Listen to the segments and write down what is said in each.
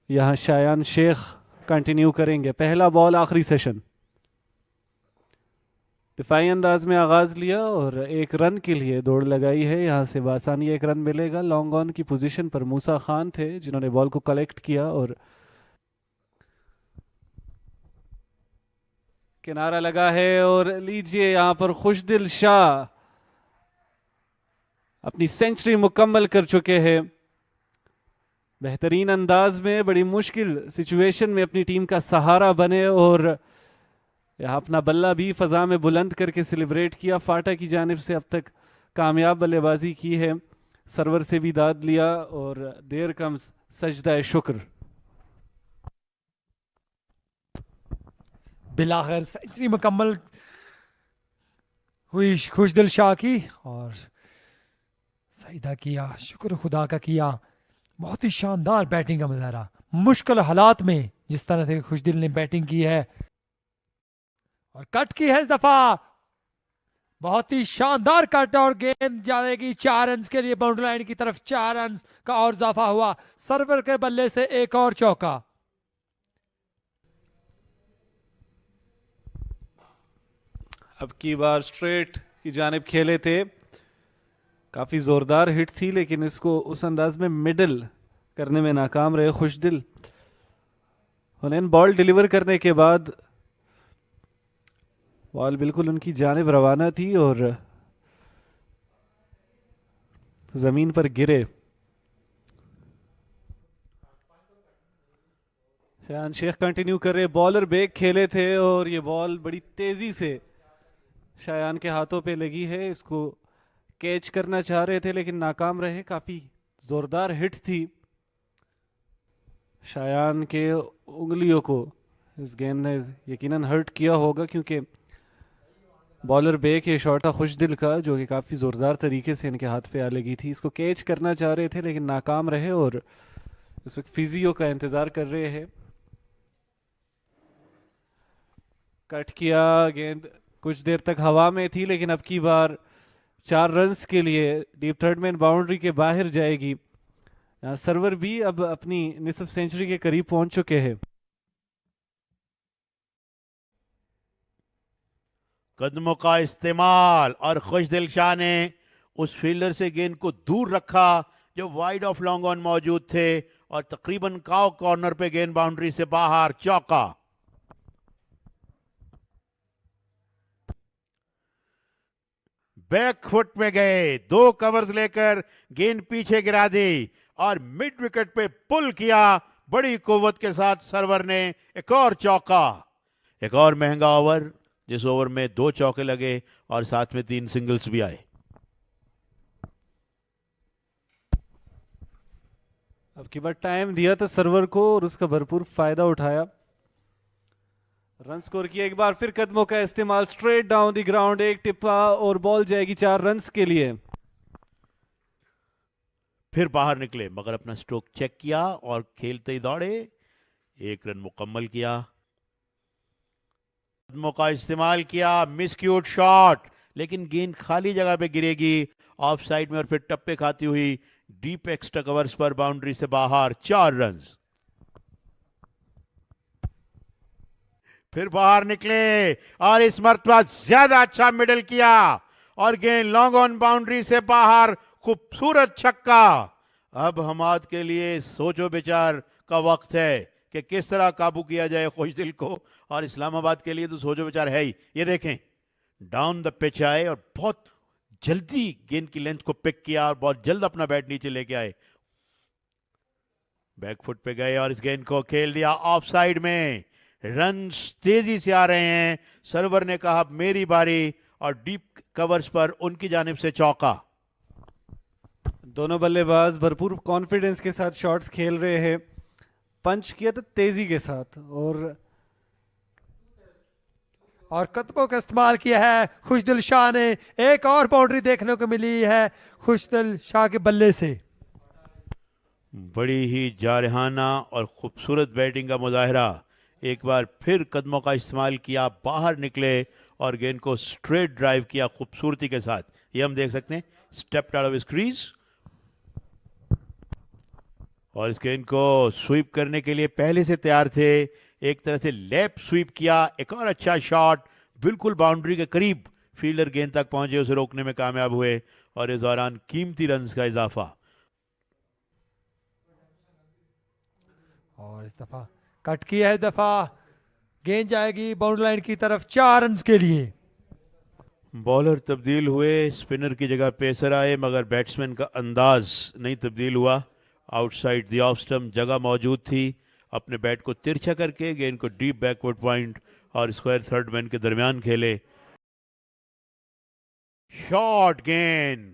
यहाँ शायान शेख कंटिन्यू करेंगे। पहला बॉल आखिरी सेशन, दिफाई अंदाज में आगाज लिया और एक रन के लिए दौड़ लगाई है। यहाँ से बासानी एक रन मिलेगा। लॉन्ग ऑन की पोजीशन पर मूसा खान थे जिन्होंने बॉल को कलेक्ट किया और किनारा लगा है। और लीजिए यहाँ पर खुशदिल शाह अपनी सेंचुरी मुकम्मल कर चुके हैं। बेहतरीन अंदाज में बड़ी मुश्किल सिचुएशन में अपनी टीम का सहारा बने और यहाँ अपना बल्ला भी फजा में बुलंद करके सेलिब्रेट किया। फाटा की जानिब से अब तक कामयाब बल्लेबाजी की है, सरवर से भी दाद लिया और देर कम सजदा शुक्र। बिलाखिर सेंचुरी मुकम्मल हुई खुशदिल शाह की और सईदा किया, शुक्र खुदा का किया। बहुत ही शानदार बैटिंग का मुजाहरा, मुश्किल हालात में जिस तरह से खुशदिल ने बैटिंग की है और कट की है इस दफा, बहुत ही शानदार कट और गेंद जाएगी 4 रन के लिए बाउंड्री लाइन की तरफ। 4 रन का और इजाफा हुआ। सरवर के बल्ले से एक और चौका। अब की बार स्ट्रेट की जानिब खेले थे, काफी जोरदार हिट थी लेकिन इसको उस अंदाज में मिडल करने में नाकाम रहे खुशदिल। उन्हें बॉल डिलीवर करने के बाद बॉल बिल्कुल उनकी जानिब रवाना थी और जमीन पर गिरे। शायान शेख कंटिन्यू कर रहे, बॉलर बेग खेले थे और ये बॉल बड़ी तेजी से शायान के हाथों पे लगी है। इसको कैच करना चाह रहे थे लेकिन नाकाम रहे। काफी जोरदार हिट थी। शायान के उंगलियों को इस गेंद ने यकीनन हर्ट किया होगा क्योंकि बॉलर बेक ये शॉट था खुशदिल का जो कि काफी जोरदार तरीके से इनके हाथ पे आ लगी थी। इसको कैच करना चाह रहे थे लेकिन नाकाम रहे और इस वक्त फिजियो का इंतजार कर रहे हैं। कट किया, गेंद कुछ देर तक हवा में थी लेकिन अब की बार 4 रन्स के लिए डीप थर्ड में बाउंड्री के बाहर जाएगी। यहाँ सर्वर भी अब अपनी निसफ सेंचुरी के करीब पहुंच चुके हैं। कदमों का इस्तेमाल और खुशदिल शाह ने उस फील्डर से गेंद को दूर रखा जो वाइड ऑफ लॉन्ग ऑन मौजूद थे और तकरीबन काउ कॉर्नर पे गेंद बाउंड्री से बाहर, चौका। बैक फुट में गए, 2 कवर्स लेकर गेंद पीछे गिरा दी और मिड विकेट पे पुल किया बड़ी कुव्वत के साथ सरवर ने। एक और चौका, एक और महंगा ओवर जिस ओवर में 2 चौके लगे और साथ में 3 सिंगल्स भी आए। अब की बार टाइम दिया था सर्वर को और उसका भरपूर फायदा उठाया। रन स्कोर किया, एक बार फिर कदमों का इस्तेमाल, स्ट्रेट डाउन द ग्राउंड, एक टिप्पा और बॉल जाएगी 4 रन्स के लिए। फिर बाहर निकले मगर अपना स्ट्रोक चेक किया और खेलते ही दौड़े, 1 रन मुकम्मल किया। कदमों का इस्तेमाल किया, मिसक्यूट शॉट लेकिन गेंद खाली जगह पे गिरेगी ऑफ साइड में और फिर टप्पे खाती हुई डीप एक्स्ट्रा कवर्स पर बाउंड्री से बाहर, 4 रन। फिर बाहर निकले और इस मर्तबा ज्यादा अच्छा मिडल किया और गेंद लॉन्ग ऑन बाउंड्री से बाहर, खूबसूरत छक्का। अब हमाद के लिए सोचो विचार का वक्त है कि किस तरह काबू किया जाए खुशदिल को, और इस्लामाबाद के लिए तो सोचो विचार है ही। ये देखें, डाउन द पिच आए और बहुत जल्दी गेंद की लेंथ को पिक किया और बहुत जल्द अपना बैट नीचे लेके आए। बैक फुट पे गए और इस गेंद को खेल दिया ऑफ साइड में। रन तेजी से आ रहे हैं। सर्वर ने कहा मेरी बारी और डीप कवर्स पर उनकी जानिब से चौका। दोनों बल्लेबाज भरपूर कॉन्फिडेंस के साथ शॉट्स खेल रहे हैं। पंच किया तो तेजी के साथ और कदमों का इस्तेमाल किया है खुशदिल शाह ने। एक और बाउंड्री देखने को मिली है खुशदिल शाह के बल्ले से। बड़ी ही जारहाना और खूबसूरत बैटिंग का मुजाहरा। एक बार फिर कदमों का इस्तेमाल किया, बाहर निकले और गेंद को स्ट्रेट ड्राइव किया खूबसूरती के साथ। ये हम देख सकते हैं, stepped out of his crease और इस गेंद को स्वीप करने के लिए पहले से तैयार थे, एक तरह से लेप स्वीप किया, एक और अच्छा शॉट, बिल्कुल बाउंड्री के करीब फील्डर गेंद तक पहुंचे, उसे रोकने में कामयाब हुए और इस दौरान कीमती रन्स का इजाफा। और इस दफा कट किया है, दफा गेंद जाएगी बाउंड्री लाइन की तरफ 4 रन के लिए। बॉलर तब्दील हुए, स्पिनर की जगह पेसर आए, मगर बैट्समैन का अंदाज नहीं तब्दील हुआ। आउटसाइड द ऑफ स्टंप जगह मौजूद थी, अपने बैट को तिरछा करके गेंद को डीप बैकवर्ड पॉइंट और स्क्वायर थर्ड मैन के दरमियान खेले। शॉट गेंद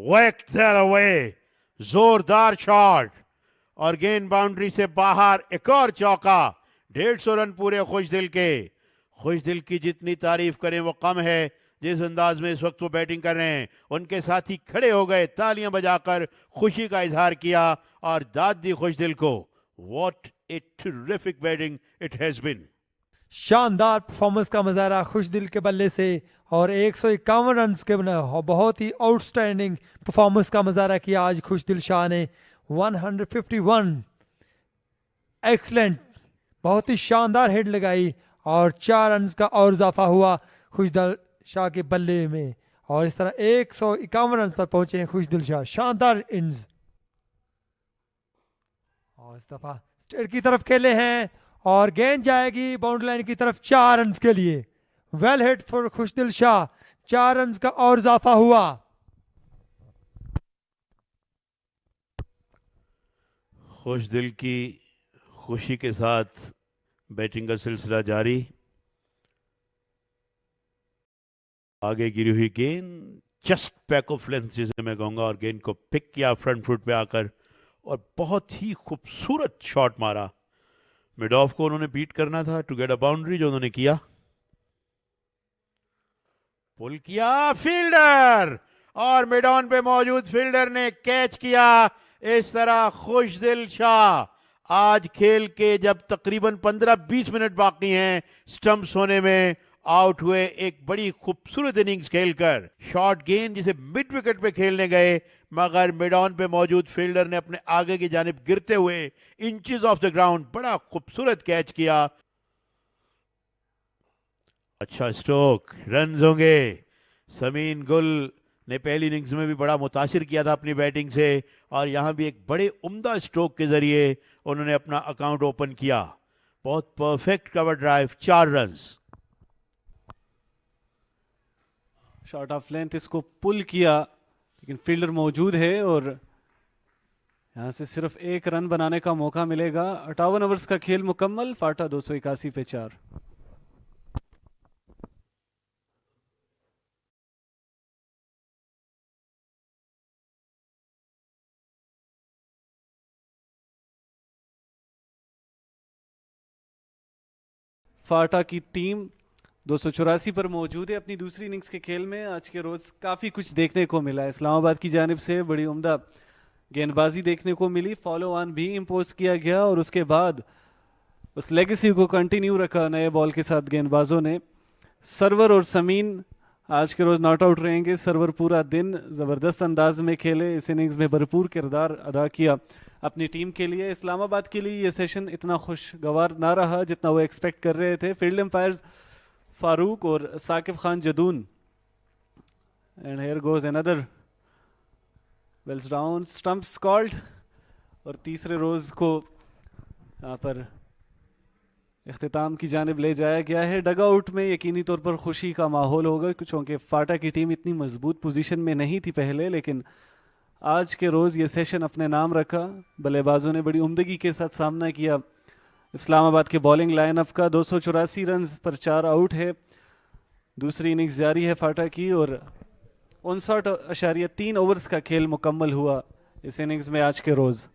whacked that away, जोरदार शॉट और गेंद बाउंड्री से बाहर। एक और चौका, 150 रन पूरे खुशदिल के। खुशदिल की जितनी तारीफ करें वो कम है। जिस अंदाज में इस वक्त वो बैटिंग कर रहे हैं, उनके साथी खड़े हो गए, तालियां बजाकर खुशी का इजहार किया और दाद दी खुशदिल को। What a terrific batting it has been. शानदार परफॉर्मेंस का मुजाहरा खुशदिल के बल्ले से और 151 रन के बहुत ही आउटस्टैंडिंग परफॉर्मेंस का मुजाहरा किया आज खुशदिल शाह ने। 151 एक्सलेंट, बहुत ही शानदार हेड लगाई और 4 रन का और इजाफा हुआ खुशदिल शाह के बल्ले में और इस तरह 151 रन पर पहुंचे हैं खुशदिल शाह। शानदार इनिंग्स और इस दफा स्ट्रेट की तरफ खेले हैं और गेंद जाएगी बाउंड्री लाइन की तरफ 4 रन के लिए। Well hit for Khushdil Shah, 4 run का और इजाफा हुआ। खुशदिल की खुशी के साथ बैटिंग का सिलसिला जारी। आगे गिरी हुई गेंद जस्ट बैक ऑफ लेंथ जिसे मैं कहूंगा, और गेंद को पिक किया फ्रंट फुट पे आकर और बहुत ही खूबसूरत शॉट मारा। मिड ऑफ को उन्होंने बीट करना था टू गेट अ बाउंड्री, जो उन्होंने किया। पुल किया फील्डर और मिड ऑन पे मौजूद फील्डर ने कैच किया। इस तरह खुशदिल शाह आज खेल के जब तकरीबन 15-20 मिनट बाकी हैं स्टंप्स होने में, आउट हुए एक बड़ी खूबसूरत इनिंग्स खेलकर। शॉर्ट गेंद जिसे मिड विकेट पे खेलने गए, मगर मिड ऑन पे मौजूद फील्डर ने अपने आगे की जानिब गिरते हुए इंचेस ऑफ द ग्राउंड बड़ा खूबसूरत कैच किया। अच्छा स्ट्रोक, रन होंगे। समीन गुल ने पहली इनिंग्स में भी बड़ा मुतासिर किया था अपनी बैटिंग से और यहां भी एक बड़े उम्दा स्ट्रोक के जरिए उन्होंने अपना अकाउंट ओपन किया। बहुत perfect cover drive, 4 run. Shot of length इसको पुल किया, लेकिन फील्डर मौजूद है और यहां से सिर्फ 1 रन बनाने का मौका मिलेगा। 58 ओवर्स का खेल मुकम्मल, फाटा 281 पे 4। फाटा की टीम 284 पर मौजूद है अपनी दूसरी इनिंग्स के खेल में। आज के रोज काफ़ी कुछ देखने को मिला है। इस्लामाबाद की जानिब से बड़ी उम्दा गेंदबाजी देखने को मिली, फॉलो ऑन भी इम्पोज किया गया और उसके बाद उस लेगेसी को कंटिन्यू रखा नए बॉल के साथ गेंदबाजों ने। सरवर और समीन आज के रोज नॉट आउट रहेंगे। सरवर पूरा दिन ज़बरदस्त अंदाज में खेले, इस इनिंग्स में भरपूर किरदार अदा किया अपनी टीम के लिए। इस्लामाबाद के लिए ये सेशन इतना खुशगवार ना रहा जितना वो एक्सपेक्ट कर रहे थे। फील्ड एम्पायर्स फारूक और Saqib Khan Jadoon. And here goes another wells down, stumps called और तीसरे रोज को यहाँ पर इख्तिताम की जानिब ले जाया गया है। डगआउट में यकीनी तौर पर खुशी का माहौल होगा क्योंकि फाटा की टीम इतनी मजबूत पोजीशन में नहीं थी पहले, लेकिन आज के रोज़ ये सेशन अपने नाम रखा। बल्लेबाजों ने बड़ी उम्दगी के साथ सामना किया इस्लामाबाद के बॉलिंग लाइनअप का। 284 रन पर 4 आउट है। दूसरी इनिंग्स जारी है फाटा की और 59.3 ओवर्स का खेल मुकम्मल हुआ इस इनिंग्स में आज के रोज़।